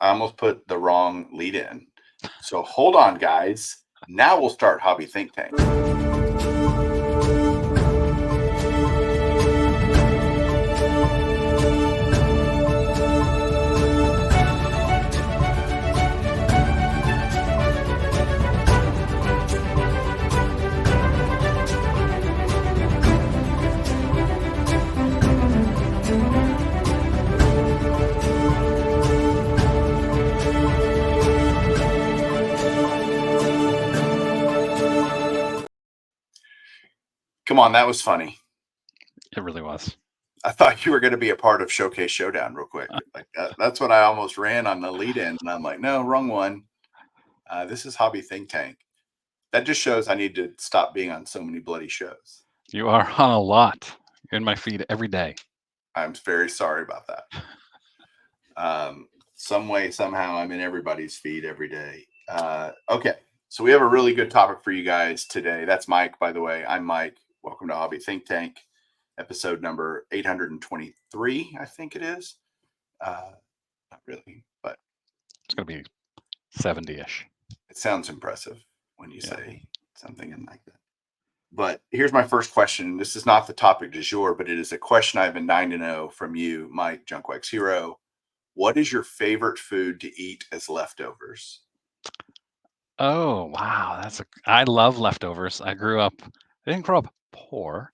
I almost put the wrong lead in. So hold on, guys. Now we'll start Hobby Think Tank. Come on, that was funny. It really was. I thought you were going to be a part of Showcase Showdown real quick. Like that's what I almost ran on the lead in, and I'm like, no, wrong one. This is Hobby Think Tank. That just shows I need to stop being on so many bloody shows. You are on a lot. You're in my feed every day. I'm very sorry about that. Some way, somehow, I'm in everybody's feed every day. Okay, so we have a really good topic for you guys today. That's Mike, by the way. I'm Mike. Welcome to Hobby Think Tank, episode number 823, I think it is. Not really, but It's going to be 70-ish. it sounds impressive when you say something like that. But here's my first question. This is not the topic du jour, but it is a question I've been dying to know from you, Mike Junkwax Hero. What is your favorite food to eat as leftovers? Oh, wow. I love leftovers. I didn't grow up poor,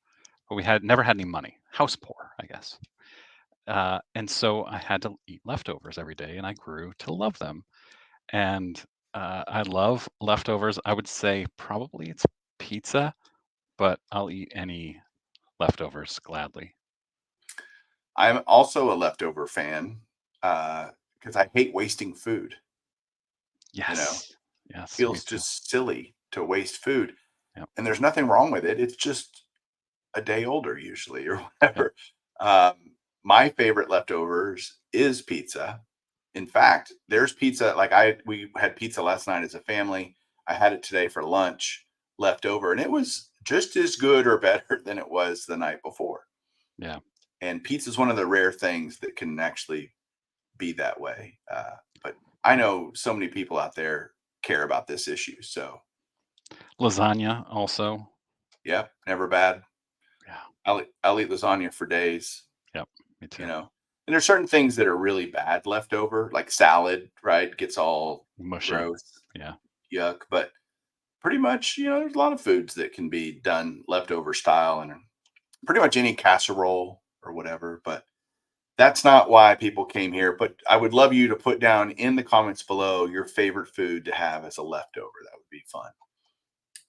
but we never had any money. House poor, I guess. And so I had to eat leftovers every day, and I grew to love them. And I love leftovers. I would say probably it's pizza, but I'll eat any leftovers gladly. I'm also a leftover fan because I hate wasting food. Yes. Yes, me Feels too. just silly to waste food. Yep. And there's nothing wrong with it. It's just a day older usually or Yep. whatever. My favorite leftovers is pizza. In fact, there's pizza. We had pizza last night as a family. I had it today for lunch left over, and it was just as good or better than it was the night before. Yeah. And pizza is one of the rare things that can actually be that way. But I know so many people out there care about this issue. So, Lasagna also. yeah, never bad. Yeah. I'll eat lasagna for days. Yep. Me too. And there's certain things that are really bad left over, like salad, right? Gets all Mushy. gross, Yeah. yuck. But pretty much, there's a lot of foods that can be done leftover style and pretty much any casserole or whatever. But that's not why people came here. But I would love you to put down in the comments below your favorite food to have as a leftover. That would be fun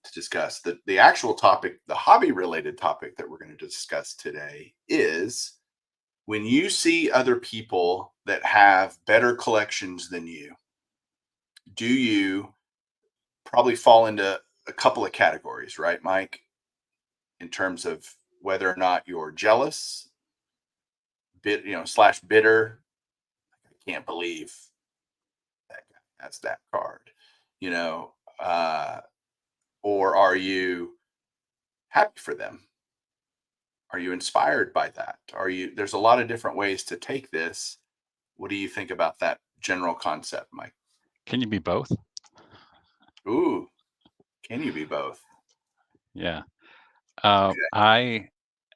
to discuss. The actual topic, the hobby related topic that we're going to discuss today is when you see other people that have better collections than you, do you probably fall into a couple of categories, right, Mike? In terms of whether or not you're jealous, slash bitter. I can't believe that guy has that card, you know, or are you happy for them? Are you inspired by that? There's a lot of different ways to take this. What do you think about that general concept, Mike? Can you be both? Ooh, can you be both? Yeah. Okay. I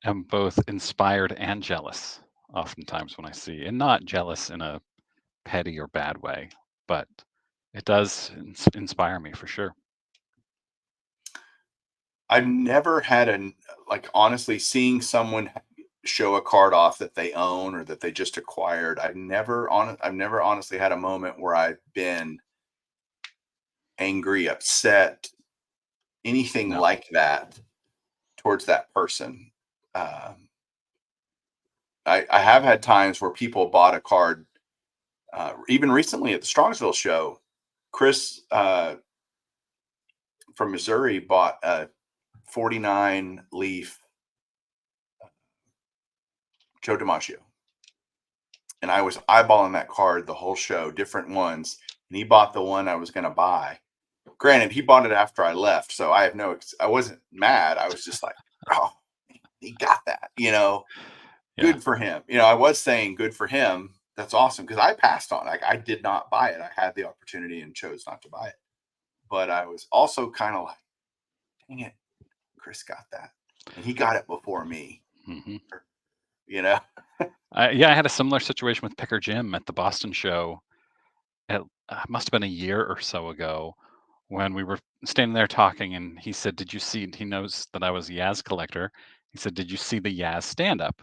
am both inspired and jealous oftentimes when I see, and not jealous in a petty or bad way, but it does inspire me for sure. I've never had honestly seeing someone show a card off that they own or that they just acquired. I've never honestly had a moment where I've been angry, upset, anything No. like that towards that person. Um, I have had times where people bought a card, even recently at the Strongsville show. Chris from Missouri bought a 49 leaf Joe DiMaggio. And I was eyeballing that card the whole show, different ones. And he bought the one I was going to buy. Granted, he bought it after I left. So I wasn't mad. I was just like, oh, he got that, Yeah. good for him. I was saying good for him, That's awesome because I passed on. Like I did not buy it. I had the opportunity and chose not to buy it. But I was also kind of like, dang it, Chris got that, and he got it before me. Hmm. Or, you know, Yeah, I had a similar situation with Picker Jim at the Boston show. It must have been a year or so ago when we were standing there talking, and he said, "Did you see?" He knows that I was a Yaz collector. He said, "Did you see the Yaz stand up?"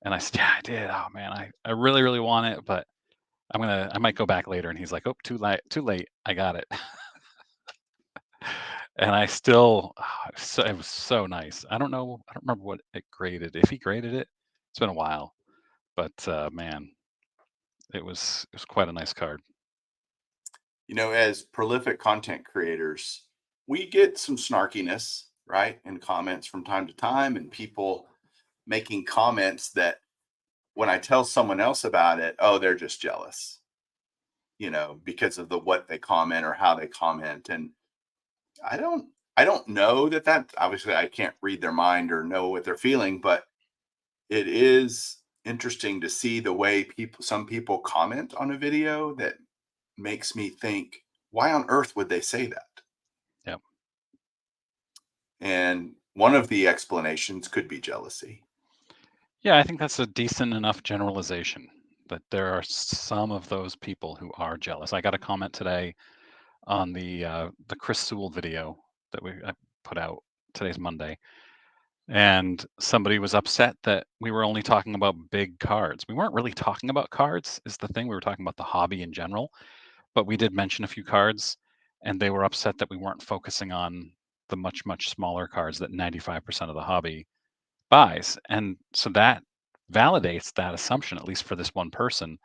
And I said, "Yeah, I did. Oh man, I really really want it, but I might go back later." And he's like, "Oh, too late, too late. I got it." And I still, it was so nice. I don't remember what it graded. If he graded it, it's been a while, but man, it was quite a nice card. as prolific content creators, we get some snarkiness, right, in comments from time to time, and people making comments that when I tell someone else about it, oh, they're just jealous, because of the what they comment or how they comment. And I don't I don't know that obviously I can't read their mind or know what they're feeling, but it is interesting to see the way some people comment on a video that makes me think, why on earth would they say that? Yeah. And one of the explanations could be jealousy. Yeah, I think that's a decent enough generalization that there are some of those people who are jealous. I got a comment today on the Chris Sewell video that I put out. Today's Monday, and somebody was upset that we were only talking about big cards. We weren't really talking about cards, is the thing. We were talking about the hobby in general, but we did mention a few cards, and they were upset that we weren't focusing on the much, much smaller cards that 95% of the hobby buys. And so that validates that assumption, at least for this one person,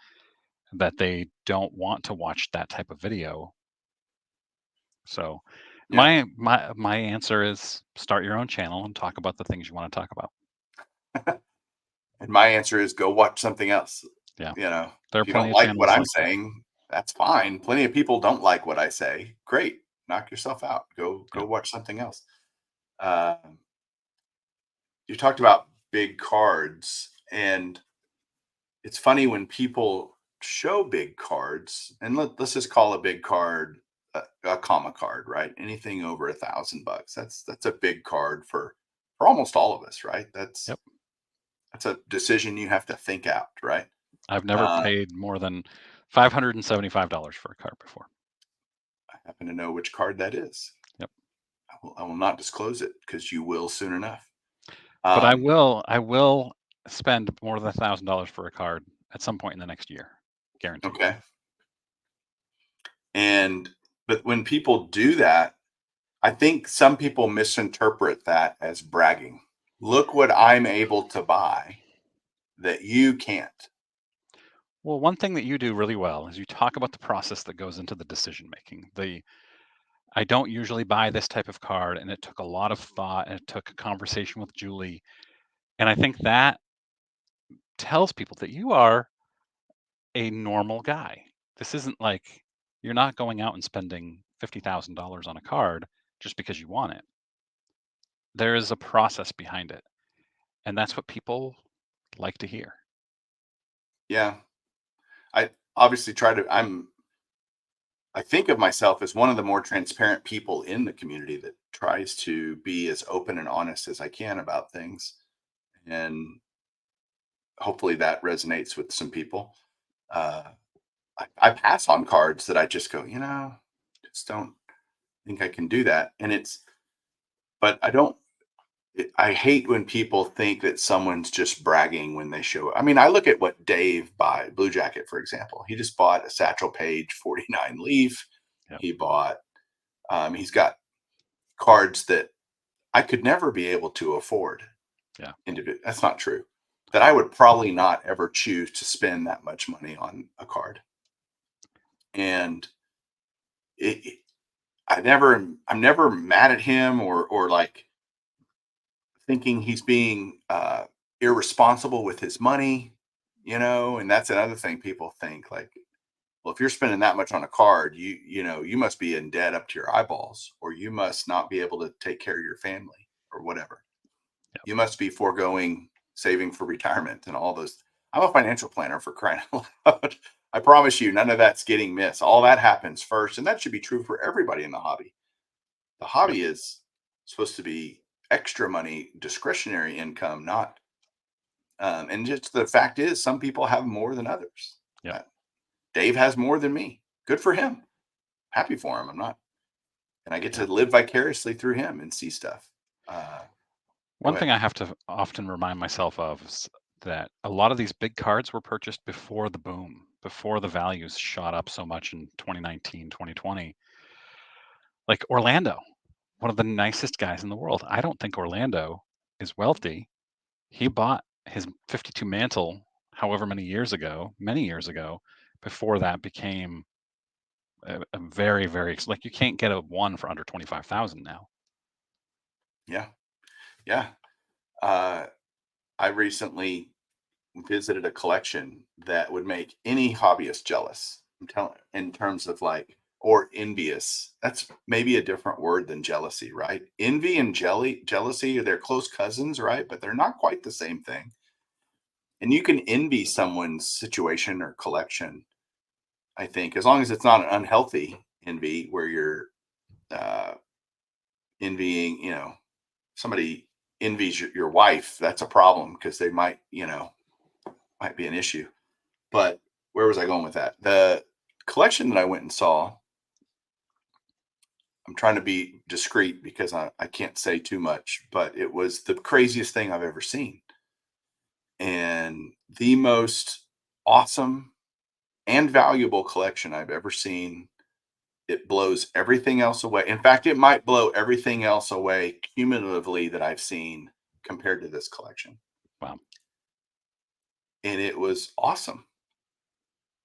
that they don't want to watch that type of video. So Yeah. my answer is start your own channel and talk about the things you want to talk about. And my answer is go watch something else. Yeah. There If are you don't plenty of like what channels I'm like that. saying, that's fine. Plenty of people don't like what I say. Great. Knock yourself out. Go Yeah. watch something else. Um, you talked about big cards, and it's funny when people show big cards, and let's just call a big card a comma card, right? Anything over $1,000. That's a big card for almost all of us, right? That's Yep. that's a decision you have to think out, right? I've never Uh, paid more than $575 for a card before. I happen to know which card that is. Yep. I will not disclose it because you will soon enough. But Um, I will spend more than $1,000 for a card at some point in the next year. Guaranteed. okay. And but when people do that, I think some people misinterpret that as bragging. Look what I'm able to buy that you can't. Well, one thing that you do really well is you talk about the process that goes into the decision making. I don't usually buy this type of card, and it took a lot of thought, and it took a conversation with Julie. And I think that tells people that you are a normal guy. This isn't like you're not going out and spending $50,000 on a card just because you want it. There is a process behind it, and that's what people like to hear. Yeah. I obviously try to I think of myself as one of the more transparent people in the community that tries to be as open and honest as I can about things. And hopefully that resonates with some people. Uh, I pass on cards that I just go, just don't think I can do that. But I don't, I hate when people think that someone's just bragging when they show it. I mean, I look at what Dave bought, Blue Jacket, for example. He just bought a Satchel Paige 49 Leaf. Yep. He bought, he's got cards that I could never be able to afford. Yeah. That's not true. That I would probably not ever choose to spend that much money on a card. And it, I'm never mad at him or like thinking he's being irresponsible with his money, and that's another thing people think like, well, if you're spending that much on a card, you must be in debt up to your eyeballs, or you must not be able to take care of your family or whatever. Yep. You must be foregoing saving for retirement and all those. I'm a financial planner for crying out loud. I promise you, none of that's getting missed. All that happens first, and that should be true for everybody in the hobby. The Yep. hobby is supposed to be extra money, discretionary income, not. And just the fact is, some people have more than others. Yep. Uh, Dave has more than me. Good for him. Happy for him. I'm not, and I get Yeah. to live vicariously through him and see stuff. Uh, Go One thing ahead. I have to often remind myself of is that a lot of these big cards were purchased before the boom, before the values shot up so much in 2019, 2020. Like Orlando, one of the nicest guys in the world. I don't think Orlando is wealthy. He bought his 52 Mantle however many years ago, before that became a very, very like you can't get a one for under 25,000 now. Yeah. Yeah. Uh, I recently visited a collection that would make any hobbyist jealous. I'm telling, in terms of like, or envious. That's maybe a different word than jealousy, right? Envy and jealousy, they're close cousins, right? But they're not quite the same thing. And you can envy someone's situation or collection, I think, as long as it's not an unhealthy envy where you're uh, envying, somebody envies your wife. That's a problem because they might, might be an issue. But where was I going with that? The collection that I went and saw, I'm trying to be discreet because I can't say too much, but it was the craziest thing I've ever seen. And the most awesome and valuable collection I've ever seen. It blows everything else away. In fact, it might blow everything else away cumulatively that I've seen compared to this collection. Wow. And it was awesome.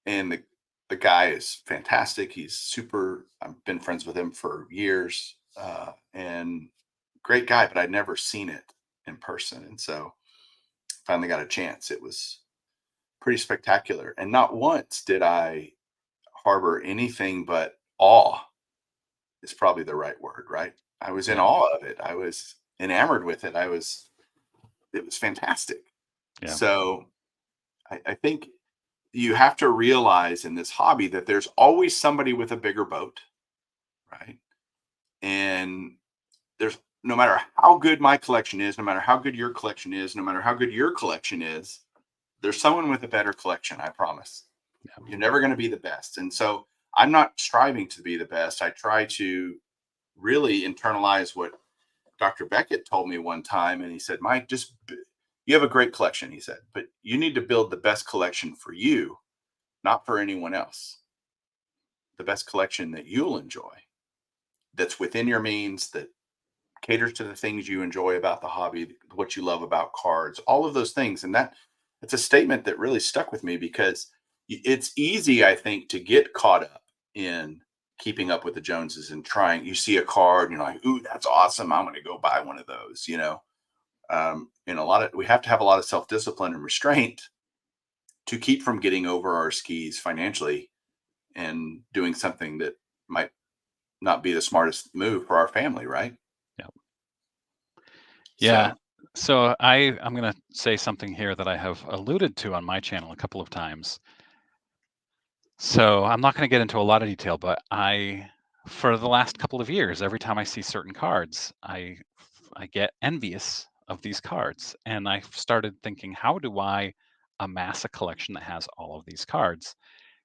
And the guy is fantastic. He's super. I've been friends with him for years, and great guy. But I'd never seen it in person, and so finally got a chance. It was pretty spectacular, and not once did I harbor anything but awe. Is probably the right word, right? I was in Yeah. awe of it. I was enamored with it. It was fantastic. Yeah. So I think you have to realize in this hobby that there's always somebody with a bigger boat, right? And there's no matter how good my collection is, no matter how good your collection is, no matter how good your collection is, there's someone with a better collection, I promise. Yeah. You're never going to be the best. And so I'm not striving to be the best. I try to really internalize what Dr. Beckett told me one time. And he said, Mike, you have a great collection, he said, but you need to build the best collection for you, not for anyone else. The best collection that you'll enjoy, that's within your means, that caters to the things you enjoy about the hobby, what you love about cards, all of those things. And it's a statement that really stuck with me because it's easy, I think, to get caught up in keeping up with the Joneses and trying. You see a card, and you're like, "Ooh, that's awesome! I'm going to go buy one of those." And we have to have a lot of self discipline and restraint to keep from getting over our skis financially and doing something that might not be the smartest move for our family, right? Yeah. Yeah. So, So I'm going to say something here that I have alluded to on my channel a couple of times. So I'm not going to get into a lot of detail, but for the last couple of years, every time I see certain cards, I get envious of these cards, and I started thinking, how do I amass a collection that has all of these cards?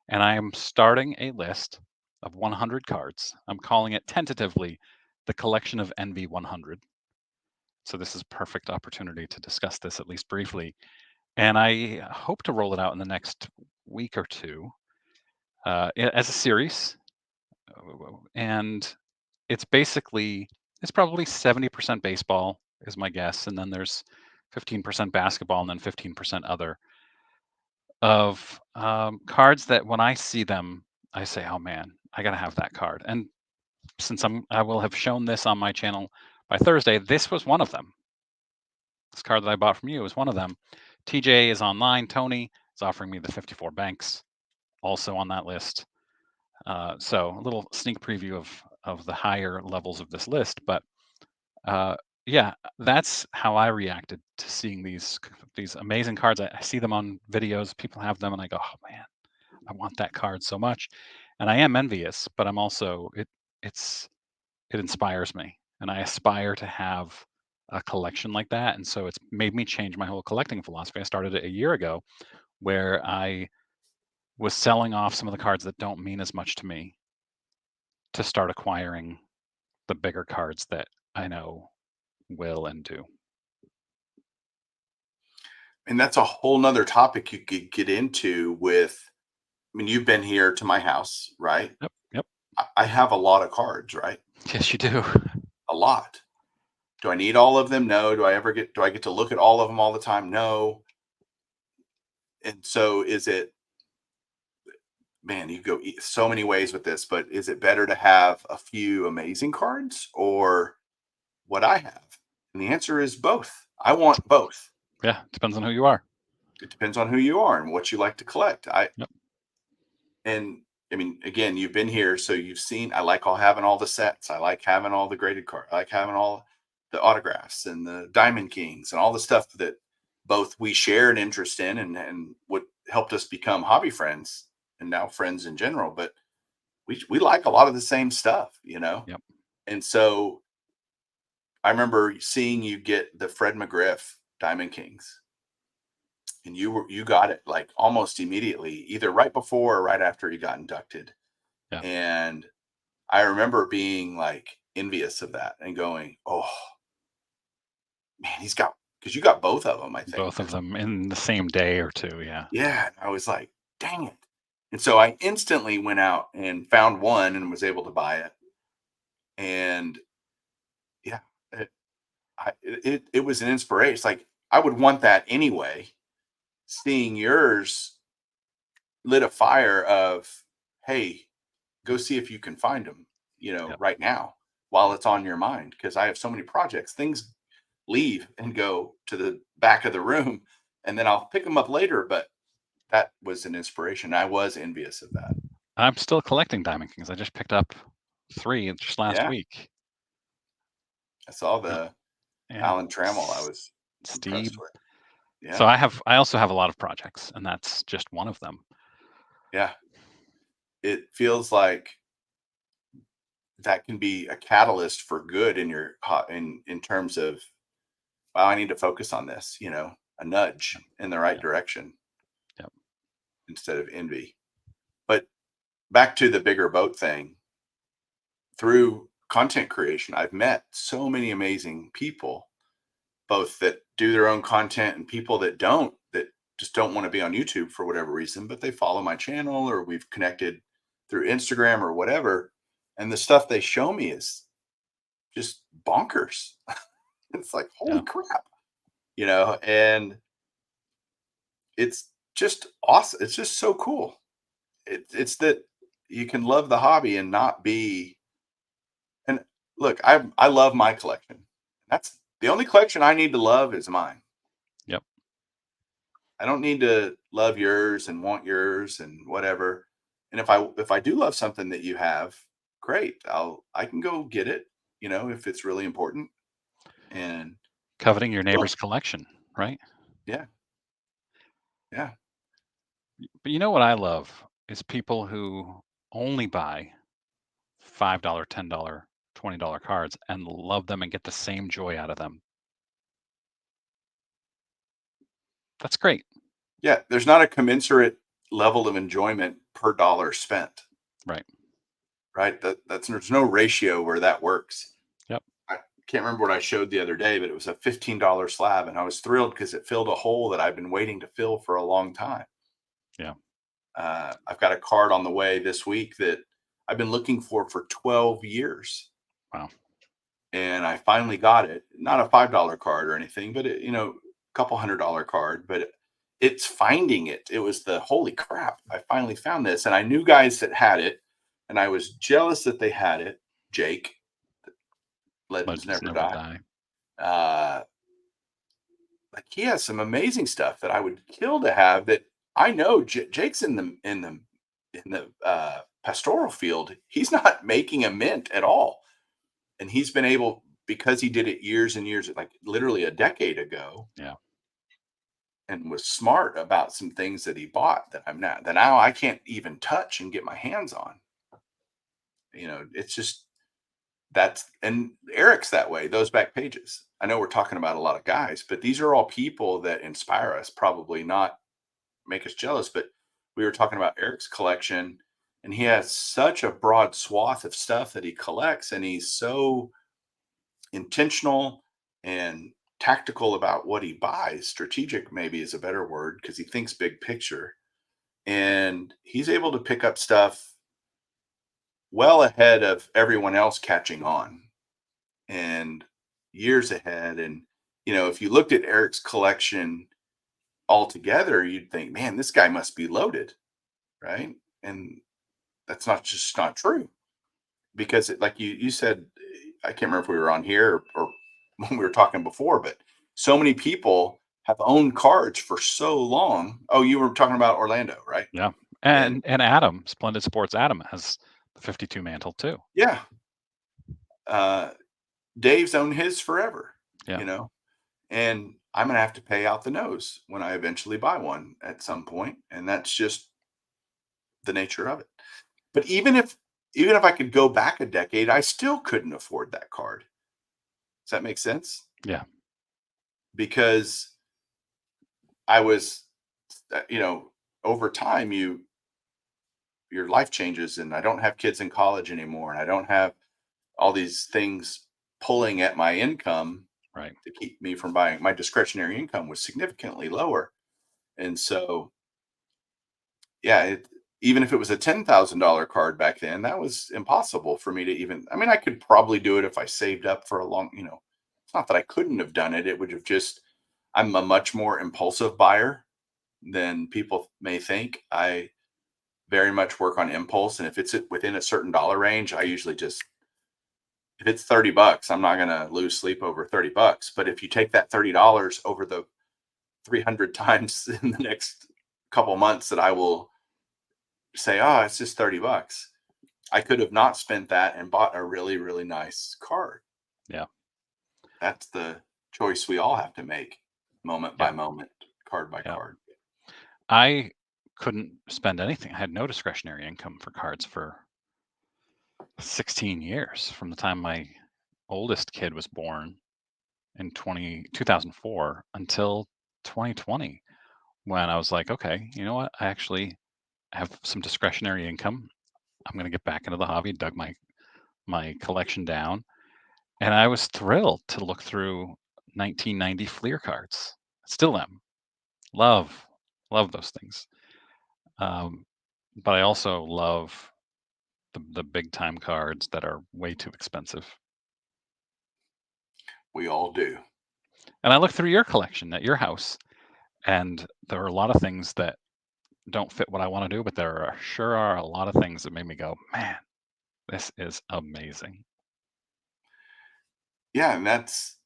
And I am starting a list of 100 cards. I'm calling it tentatively the Collection of Envy 100. So this is a perfect opportunity to discuss this at least briefly. And I hope to roll it out in the next week or two as a series. And it's probably 70% baseball is my guess. And then there's 15% basketball and then 15% other of cards that when I see them, I say, oh man, I got to have that card. And since I will have shown this on my channel by Thursday, this was one of them. This card that I bought from you is one of them. TJ is online. Tony is offering me the 54 banks, also on that list. So a little sneak preview of the higher levels of this list. But Yeah, that's how I reacted to seeing these amazing cards. I see them on videos, people have them, and I go, "Oh man, I want that card so much." And I am envious, but I'm also it's it inspires me, and I aspire to have a collection like that. And so it's made me change my whole collecting philosophy. I started it a year ago, where I was selling off some of the cards that don't mean as much to me to start acquiring the bigger cards that I know will and do. And that's a whole nother topic you could get into with. I mean, you've been here to my house, right? Yep, yep. I have a lot of cards, right? Yes, you do. A lot. Do I need all of them? No. Do I get to look at all of them all the time? No. And so is it, man, you go so many ways with this, but is it better to have a few amazing cards or what I have? And the answer is both. I want both. Yeah, depends on who you are. It depends on who you are and what you like to collect. Yep, And I mean, again, you've been here, so you've seen. I like all having all the sets. I like having all the graded cards. I like having all the autographs and the Diamond Kings and all the stuff that both we share an interest in and what helped us become hobby friends and now friends in general. But we like a lot of the same stuff, you know. yep. And so I remember seeing you get the Fred McGriff Diamond Kings, and you got it like almost immediately, either right before or right after he got inducted. Yeah, And I remember being like envious of that and going, "Oh man, he's got," because you got both of them, I think. both of them in the same day or two. Yeah, Yeah, I was like, "Dang it!" And so I instantly went out and found one and was able to buy it. And yeah, it was an inspiration. It's like I would want that anyway. Seeing yours lit a fire of, "Hey, go see if you can find them, yep. right now while it's on your mind." Because I have so many projects, things leave and go to the back of the room, and then I'll pick them up later. But that was an inspiration. I was envious of that. I'm still collecting Diamond Kings. I just picked up 3 just last Yeah, week. I saw Yep. the Yeah. Alan Trammell. I was Steve. impressed with. So Yeah, I also have a lot of projects, and that's just one of them. yeah. It feels like that can be a catalyst for good in your in terms of, wow, I need to focus on this. A nudge Yep, in the right yep, direction yep. instead of envy. But back to the bigger boat thing, through content creation, I've met so many amazing people, both that do their own content and people that don't, that just don't want to be on YouTube for whatever reason, but they follow my channel or we've connected through Instagram or whatever. And the stuff they show me is just bonkers. It's like, holy Yeah. crap, and it's just awesome. It's just so cool. It's that you can love the hobby and not be. And look, I love my collection. That's the only collection I need to love is mine. Yep. I don't need to love yours and want yours and whatever. And if I do love something that you have, great. I can go get it, if it's really important. And Coveting your well, neighbor's collection, right? yeah, yeah. But you know what I love is people who only buy $5, $10, $20 cards and love them and get the same joy out of them. That's great. Yeah, there's not a commensurate level of enjoyment per dollar spent, Right. right? There's no ratio where that works. Yep. I can't remember what I showed the other day, but it was a $15 slab, and I was thrilled because it filled a hole that I've been waiting to fill for a long time. Yeah. I've got a card on the way this week that I've been looking for 12 years, Wow. and I finally got it. Not a $5 card or anything, but a couple $100 card. But it's finding it. It was the holy crap! I finally found this, and I knew guys that had it, and I was jealous that they had it. Jake, Legends Legends Never never Die. die. Uh, like he has some amazing stuff that I would kill to have. That I know Jake's in the pastoral field. He's not making a mint at all, and he's been able. because he did it years and years, like literally a decade ago, Yeah. and was smart about some things that he bought that now I can't even touch and get my hands on. It's just that's and Eric's that way, those back pages. I know we're talking about a lot of guys, but these are all people that inspire us, probably not make us jealous, but we were talking about Eric's collection, and he has such a broad swath of stuff that he collects, and he's so intentional and tactical about what he buys. Strategic maybe is a better word because he thinks big picture, and he's able to pick up stuff well ahead of everyone else catching on, and years ahead. And if you looked at Eric's collection altogether, you'd think, man, this guy must be loaded, right? And that's not true, because like you said, I can't remember if we were on here or when we were talking before, but so many people have owned cards for so long. Oh, you were talking about Orlando, right? Yeah. And And Adam, Splendid Sports Adam has the 52 mantle too. yeah, uh, Dave's owned his forever, Yeah. you know, and I'm gonna have to pay out the nose when I eventually buy one at some point, and that's just the nature of it. But even if I could go back a decade, I still couldn't afford that card. Does that make sense? Yeah. Because I was, you know, over time, your life changes, and I don't have kids in college anymore, and I don't have all these things pulling at my income Right. to keep me from buying. My discretionary income was significantly lower, and so yeah, even if it was a $10,000 card back then, that was impossible for me to even. I mean, I could probably do it if I saved up for a long. It's not that I couldn't have done it. It would have just. I'm a much more impulsive buyer than people may think. I very much work on impulse, and if it's within a certain dollar range, I usually just. If it's $30, I'm not gonna lose sleep over $30. But if you take that $30 over the 300 times in the next couple months that I will say, oh, it's just $30. I could have not spent that and bought a really, really nice card. Yeah. That's the choice we all have to make, moment by Yeah. moment, card by Yeah. card. I couldn't spend anything. I had no discretionary income for cards for 16 years from the time my oldest kid was born in 2004 until 2020, when I was like, okay, you know what? I actually have some discretionary income. I'm going to get back into the hobby, dug my collection down, and I was thrilled to look through 1990 Fleer cards. Still am. Love, love those things. Um, but I also love the big time cards that are way too expensive. We all do. And I look through your collection at your house, and there are a lot of things that don't fit what I want to do, but there sure are a lot of things that made me go, man, this is amazing. Yeah, and that's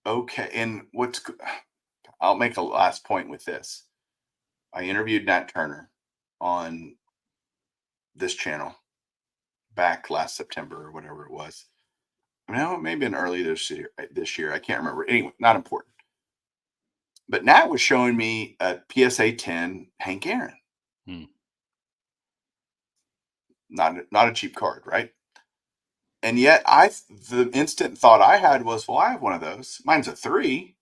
okay. And I'll make a last point with this. I interviewed Nat Turner on this channel back last September or whatever it was. No, maybe in early this year. I can't remember. Anyway, not important. But Nat was showing me a PSA 10 Hank Aaron. Hmm. Not a cheap card, right? And yet, the instant thought I had was, well, I have one of those. Mine's a 3,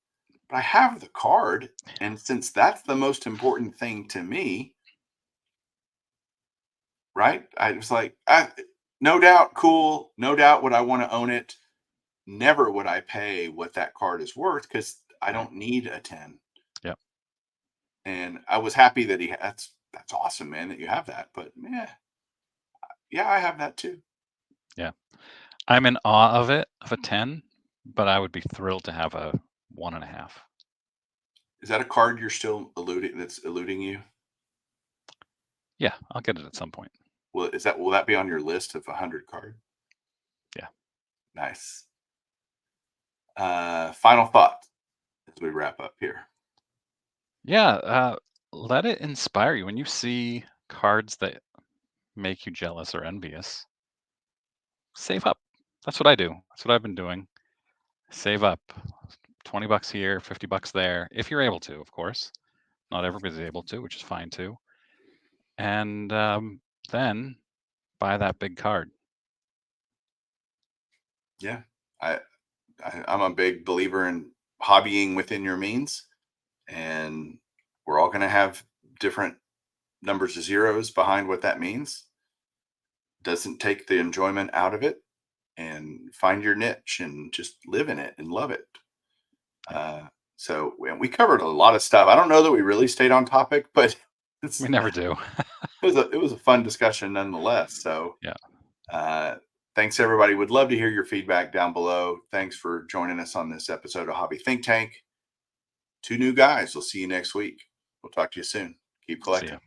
but I have the card, and since that's the most important thing to me, right? I was like, no doubt, cool. No doubt, would I want to own it? Never would I pay what that card is worth because I Right. don't need a 10. Yep. And I was happy that that's awesome, man, that you have that. But yeah, I have that too. Yeah. I'm in awe of it, of a 10, but I would be thrilled to have a 1.5. Is that a card you're still that's eluding you? Yeah, I'll get it at some point. Will that be on your list of 100 card? Yeah. Nice. Final thought as we wrap up here. Yeah. Let it inspire you when you see cards that make you jealous or envious. Save up. That's what I do. That's what I've been doing. Save up 20 bucks here, 50 bucks there, if you're able to, of course. Not everybody's able to, which is fine too. And then buy that big card. Yeah. I, I'm a big believer in hobbying within your means, and we're all going to have different numbers of zeros behind what that means. Doesn't take the enjoyment out of it, and find your niche and just live in it and love it. Yeah. So we covered a lot of stuff. I don't know that we really stayed on topic, but We it's, never do. it was a fun discussion nonetheless. So Yeah. uh, thanks everybody. Would love to hear your feedback down below. Thanks for joining us on this episode of Hobby Think Tank. Two new guys. We'll see you next week. We'll talk to you soon. Keep See collecting. ya.